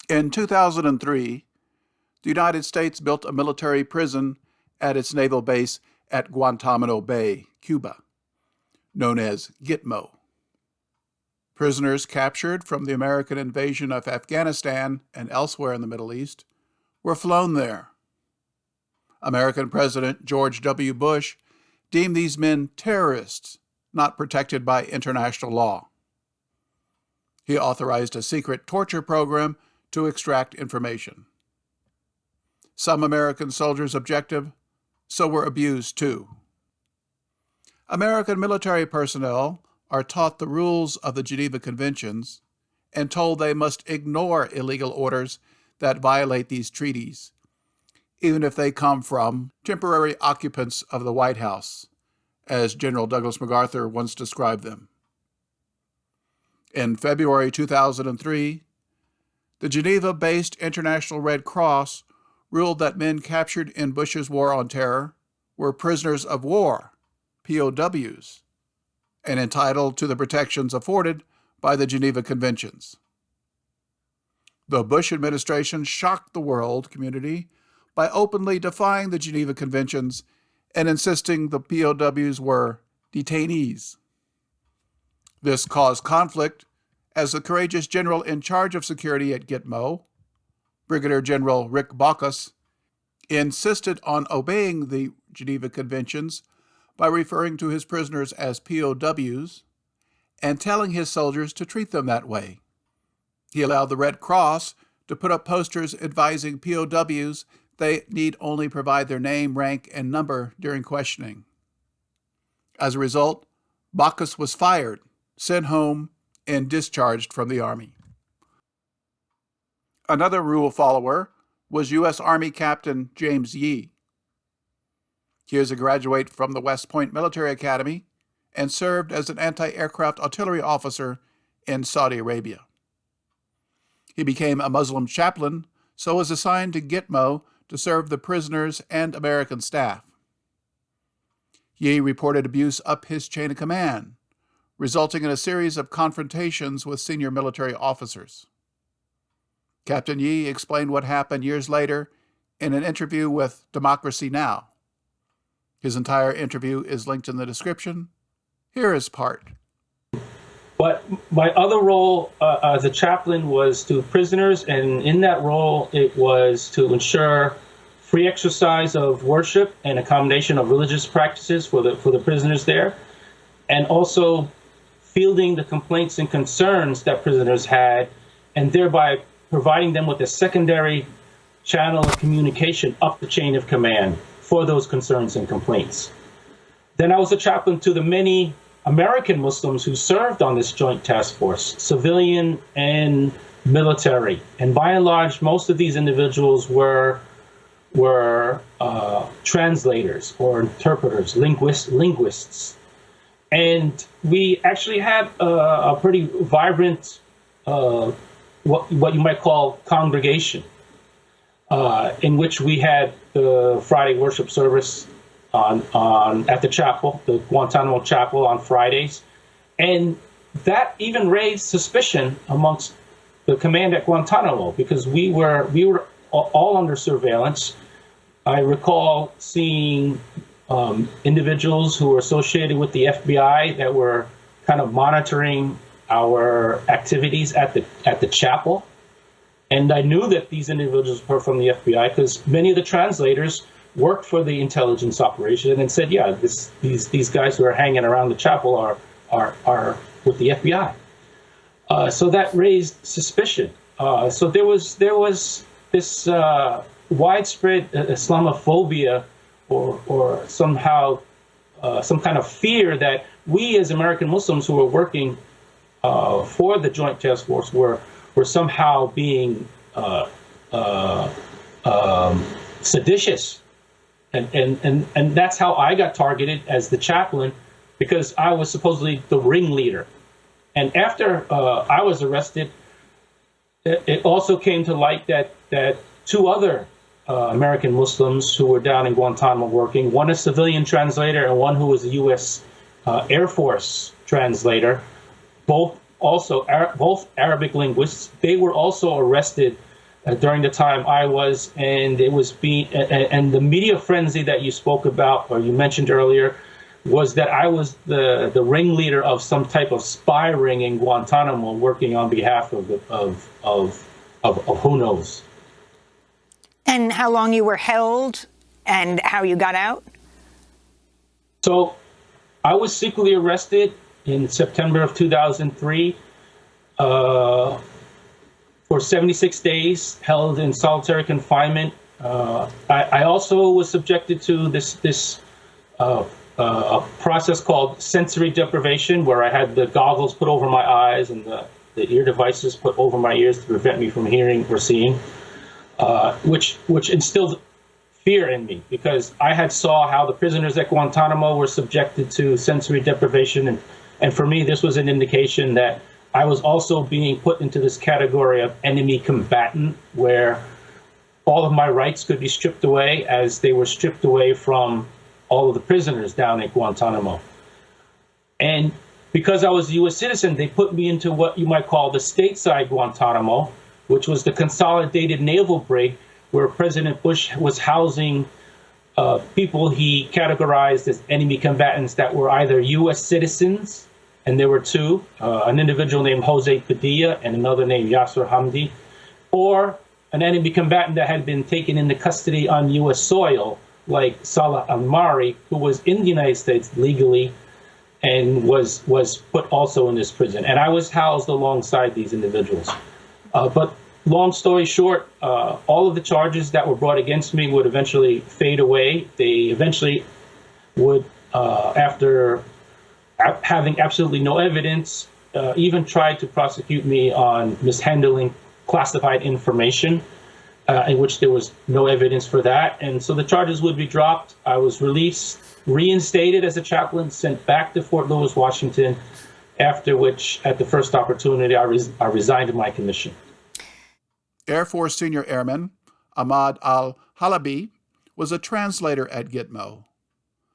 In 2003, the United States built a military prison at its naval base at Guantanamo Bay, Cuba, known as Gitmo. Prisoners captured from the American invasion of Afghanistan and elsewhere in the Middle East were flown there. American President George W. Bush deemed these men terrorists, not protected by international law. He authorized a secret torture program to extract information. Some American soldiers objected, so were abused too. American military personnel are taught the rules of the Geneva Conventions and told they must ignore illegal orders that violate these treaties, even if they come from temporary occupants of the White House, as General Douglas MacArthur once described them. In February 2003, the Geneva-based International Red Cross ruled that men captured in Bush's war on terror were prisoners of war, POWs, and entitled to the protections afforded by the Geneva Conventions. The Bush administration shocked the world community by openly defying the Geneva Conventions and insisting the POWs were detainees. This caused conflict as the courageous general in charge of security at Gitmo, Brigadier General Rick Baucus, insisted on obeying the Geneva Conventions by referring to his prisoners as POWs and telling his soldiers to treat them that way. He allowed the Red Cross to put up posters advising POWs they need only provide their name, rank, and number during questioning. As a result, Baucus was fired, sent home, and discharged from the Army. Another rule follower was U.S. Army Captain James Yee. He is a graduate from the West Point Military Academy and served as an anti-aircraft artillery officer in Saudi Arabia. He became a Muslim chaplain, so was assigned to Gitmo to serve the prisoners and American staff. Yee reported abuse up his chain of command, resulting in a series of confrontations with senior military officers. Captain Yee explained what happened years later in an interview with Democracy Now! His entire interview is linked in the description. Here is part. But my other role as a chaplain was to prisoners, and in that role it was to ensure free exercise of worship and accommodation of religious practices for the prisoners there, and also fielding the complaints and concerns that prisoners had, and thereby providing them with a secondary channel of communication up the chain of command for those concerns and complaints. Then I was a chaplain to the many American Muslims who served on this joint task force, civilian and military. And by and large, most of these individuals were translators or interpreters, linguists. And we actually had a pretty vibrant, what you might call congregation, in which we had the Friday worship service at the chapel, the Guantanamo Chapel on Fridays. And that even raised suspicion amongst the command at Guantanamo, because we were all under surveillance. I recall seeing individuals who were associated with the FBI that were kind of monitoring our activities at the chapel. And I knew that these individuals were from the FBI because many of the translators worked for the intelligence operation and said, yeah, these guys who are hanging around the chapel are with the FBI. So that raised suspicion. So there was this widespread Islamophobia or somehow some kind of fear that we as American Muslims who were working for the Joint Task Force were somehow being seditious. And that's how I got targeted as the chaplain, because I was supposedly the ringleader. And after I was arrested, it also came to light that two other American Muslims who were down in Guantanamo working, one a civilian translator and one who was a U.S. Air Force translator, both Arabic linguists. They were also arrested during the time I was, and it was and the media frenzy that you spoke about or you mentioned earlier was that I was the ringleader of some type of spy ring in Guantanamo, working on behalf of who knows. And how long you were held and how you got out? So I was secretly arrested in September of 2003 for 76 days, held in solitary confinement. I also was subjected to this a process called sensory deprivation, where I had the goggles put over my eyes and the ear devices put over my ears to prevent me from hearing or seeing, which instilled fear in me, because I had saw how the prisoners at Guantanamo were subjected to sensory deprivation, and for me this was an indication that I was also being put into this category of enemy combatant, where all of my rights could be stripped away as they were stripped away from all of the prisoners down at Guantanamo. And because I was a U.S. citizen, they put me into what you might call the stateside Guantanamo, which was the consolidated naval brig, where President Bush was housing people he categorized as enemy combatants that were either U.S. citizens, and there were two, an individual named Jose Padilla and another named Yasser Hamdi, or an enemy combatant that had been taken into custody on U.S. soil, like Salah al-Mari, who was in the United States legally and was put also in this prison. And I was housed alongside these individuals. But long story short, all of the charges that were brought against me would eventually fade away. They eventually would, after having absolutely no evidence, even try to prosecute me on mishandling classified information, in which there was no evidence for that. And so the charges would be dropped. I was released, reinstated as a chaplain, sent back to Fort Lewis, Washington, after which, at the first opportunity, I resigned my commission. Air Force Senior Airman Ahmad al-Halabi was a translator at Gitmo,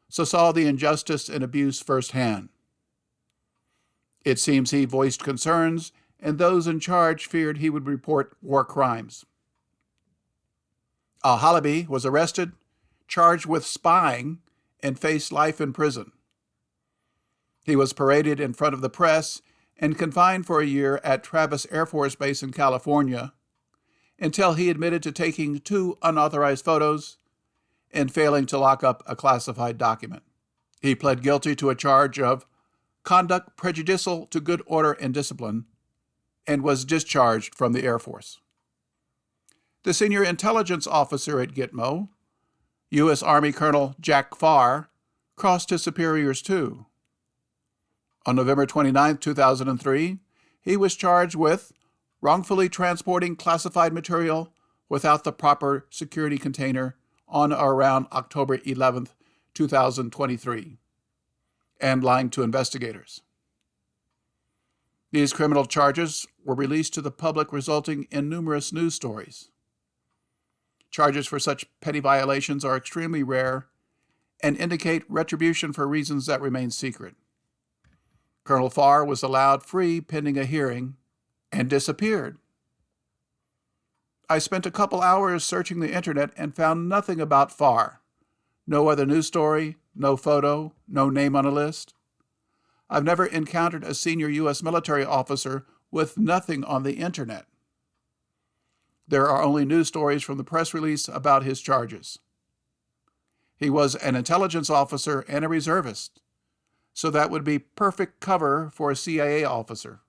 so saw the injustice and abuse firsthand. It seems he voiced concerns, and those in charge feared he would report war crimes. Al-Halabi was arrested, charged with spying, and faced life in prison. He was paraded in front of the press and confined for a year at Travis Air Force Base in California until he admitted to taking 2 unauthorized photos and failing to lock up a classified document. He pled guilty to a charge of conduct prejudicial to good order and discipline and was discharged from the Air Force. The senior intelligence officer at Gitmo, U.S. Army Colonel Jack Farr, crossed his superiors too. On November 29, 2003, he was charged with wrongfully transporting classified material without the proper security container on or around October 11, 2023, and lying to investigators. These criminal charges were released to the public, resulting in numerous news stories. Charges for such petty violations are extremely rare and indicate retribution for reasons that remain secret. Colonel Farr was allowed free pending a hearing and disappeared. I spent a couple hours searching the internet and found nothing about Farr. No other news story, no photo, no name on a list. I've never encountered a senior U.S. military officer with nothing on the internet. There are only news stories from the press release about his charges. He was an intelligence officer and a reservist, so that would be perfect cover for a CIA officer.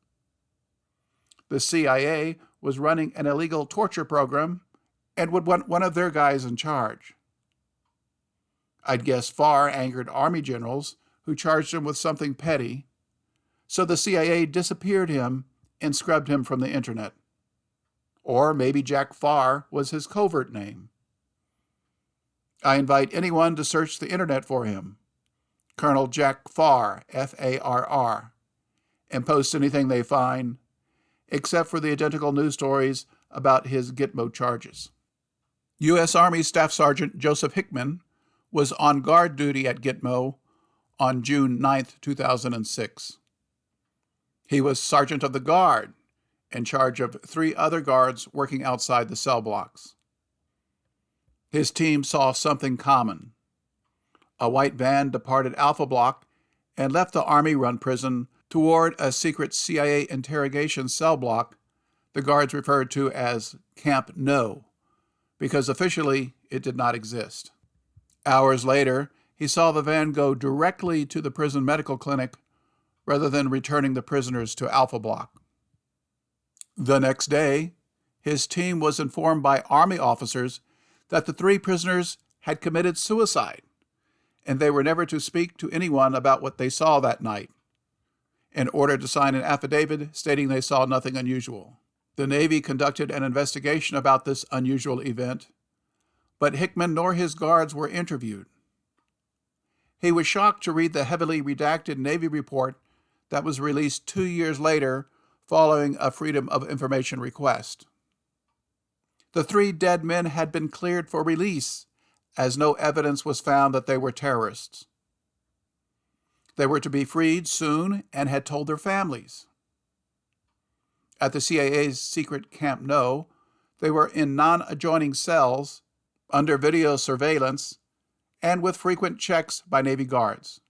The CIA was running an illegal torture program and would want one of their guys in charge. I'd guess Farr angered Army generals who charged him with something petty, so the CIA disappeared him and scrubbed him from the internet. Or maybe Jack Farr was his covert name. I invite anyone to search the internet for him, Colonel Jack Farr, F-A-R-R, and post anything they find, except for the identical news stories about his Gitmo charges. U.S. Army Staff Sergeant Joseph Hickman was on guard duty at Gitmo on June 9, 2006. He was Sergeant of the Guard, in charge of 3 other guards working outside the cell blocks. His team saw something common. A white van departed Alpha Block and left the Army-run prison toward a secret CIA interrogation cell block the guards referred to as Camp No, because officially it did not exist. Hours later, he saw the van go directly to the prison medical clinic rather than returning the prisoners to Alpha Block. The next day, his team was informed by Army officers that the 3 prisoners had committed suicide, and they were never to speak to anyone about what they saw that night, in order to sign an affidavit stating they saw nothing unusual. The Navy conducted an investigation about this unusual event, but Hickman nor his guards were interviewed. He was shocked to read the heavily redacted Navy report that was released 2 years later following a Freedom of Information request. The 3 dead men had been cleared for release, as no evidence was found that they were terrorists. They were to be freed soon and had told their families. At the CIA's secret Camp No, they were in non-adjoining cells, under video surveillance, and with frequent checks by Navy guards.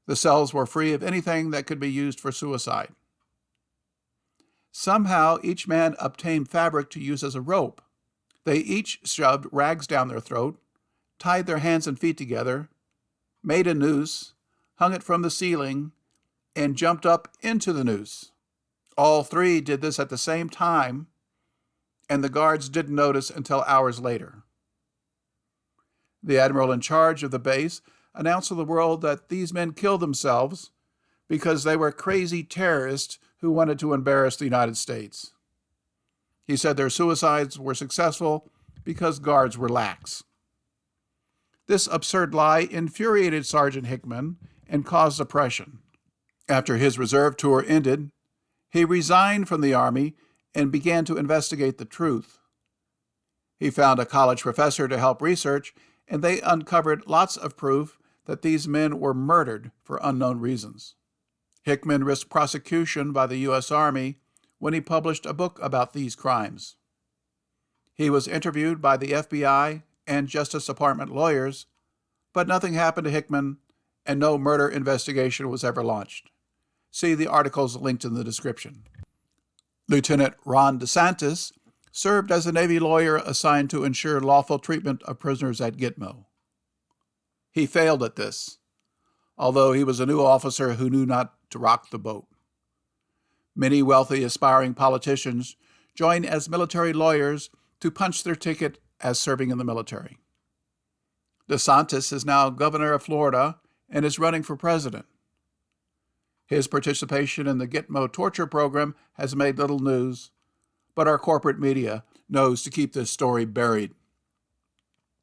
The cells were free of anything that could be used for suicide. Somehow, each man obtained fabric to use as a rope. They each shoved rags down their throat, tied their hands and feet together, made a noose, hung it from the ceiling, and jumped up into the noose. All 3 did this at the same time, and the guards didn't notice until hours later. The admiral in charge of the base announced to the world that these men killed themselves because they were crazy terrorists who wanted to embarrass the United States. He said their suicides were successful because guards were lax. This absurd lie infuriated Sergeant Hickman and caused oppression. After his reserve tour ended, he resigned from the Army and began to investigate the truth. He found a college professor to help research, and they uncovered lots of proof that these men were murdered for unknown reasons. Hickman risked prosecution by the U.S. Army when he published a book about these crimes. He was interviewed by the FBI and Justice Department lawyers, but nothing happened to Hickman, and no murder investigation was ever launched. See the articles linked in the description. Lieutenant Ron DeSantis served as a Navy lawyer assigned to ensure lawful treatment of prisoners at Gitmo. He failed at this, although he was a new officer who knew not to rock the boat. Many wealthy, aspiring politicians join as military lawyers to punch their ticket as serving in the military. DeSantis is now governor of Florida and is running for president. His participation in the Gitmo torture program has made little news, but our corporate media knows to keep this story buried.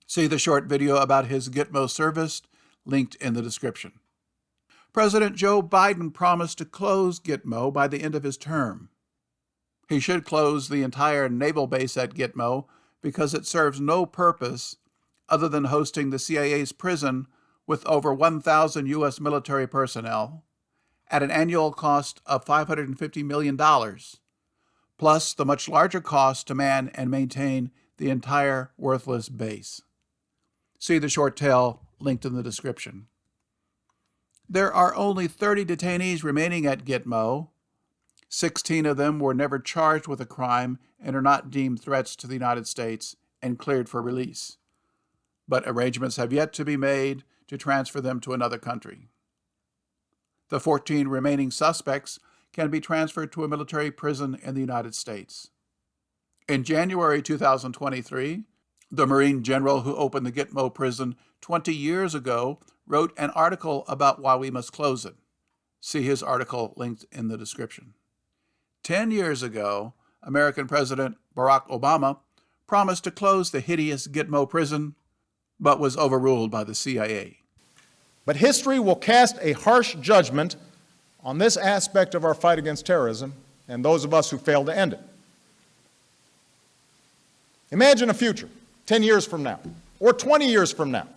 See the short video about his Gitmo service linked in the description. President Joe Biden promised to close Gitmo by the end of his term. He should close the entire naval base at Gitmo because it serves no purpose other than hosting the CIA's prison with over 1,000 U.S. military personnel at an annual cost of $550 million, plus the much larger cost to man and maintain the entire worthless base. See the short tale linked in the description. There are only 30 detainees remaining at Gitmo. 16 of them were never charged with a crime and are not deemed threats to the United States and cleared for release. But arrangements have yet to be made to transfer them to another country. The 14 remaining suspects can be transferred to a military prison in the United States. In January 2023, the Marine general who opened the Gitmo prison 20 years ago wrote an article about why we must close it. See his article linked in the description. 10 years ago, American President Barack Obama promised to close the hideous Gitmo prison, but was overruled by the CIA. But history will cast a harsh judgment on this aspect of our fight against terrorism and those of us who failed to end it. Imagine a future 10 years from now, or 20 years from now,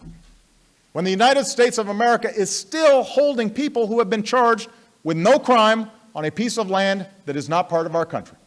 when the United States of America is still holding people who have been charged with no crime on a piece of land that is not part of our country.